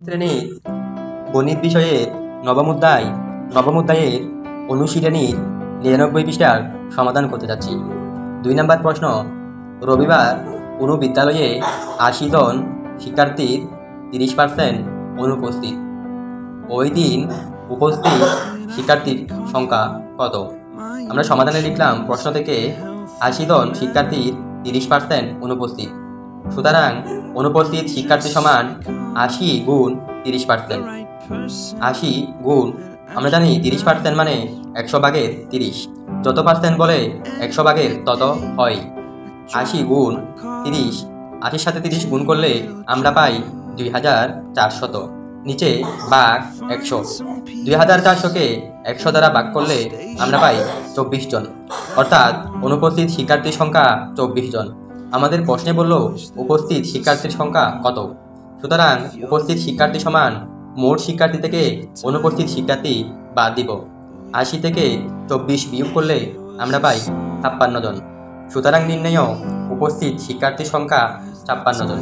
শ্রেণীর গণিত বিষয়ের নবম অধ্যায়ের অনুশীলনীর ৯৯ পৃষ্ঠার সমাধান করতে যাচ্ছি। ২ নম্বর প্রশ্ন, রবিবার কোনো বিদ্যালয়ে ৮০ জন শিক্ষার্থীর ৩০% অনুপস্থিত। ওই দিন উপস্থিত শিক্ষার্থীর সংখ্যা কত? আমরা সমাধানে লিখলাম প্রশ্ন থেকে ৮০ জন শিক্ষার্থীর ৩০% অনুপস্থিত। সুতরাং অনুপস্থিত শিক্ষার্থী সমান ৮০ গুণ ৩০%। ৮০ গুণ, আমরা জানি ৩০% মানে ১০০ ভাগের ৩০, যত পার্সেন্ট বলে ১০০ ভাগের তত হয়। ৮০ গুণ ৩০, ৮০ সাথে ৩০ গুণ করলে আমরা পাই ২৪০০। নিচে ভাগ ১০০, ২৪০০কে ১০০ দ্বারা ভাগ করলে আমরা পাই ২৪ জন, অর্থাৎ অনুপস্থিত শিক্ষার্থীর সংখ্যা ২৪ জন। আমাদের প্রশ্নে বলল উপস্থিত শিক্ষার্থীর সংখ্যা কত। সুতরাং উপস্থিত শিক্ষার্থী সমান মোট শিক্ষার্থী থেকে অনুপস্থিত শিক্ষার্থী বাদ দিব। ৮০ থেকে ২৪ বিয়োগ করলে আমরা পাই ৫৬ জন। সুতরাং নির্ণেয় উপস্থিত শিক্ষার্থীর সংখ্যা ৫৬ জন।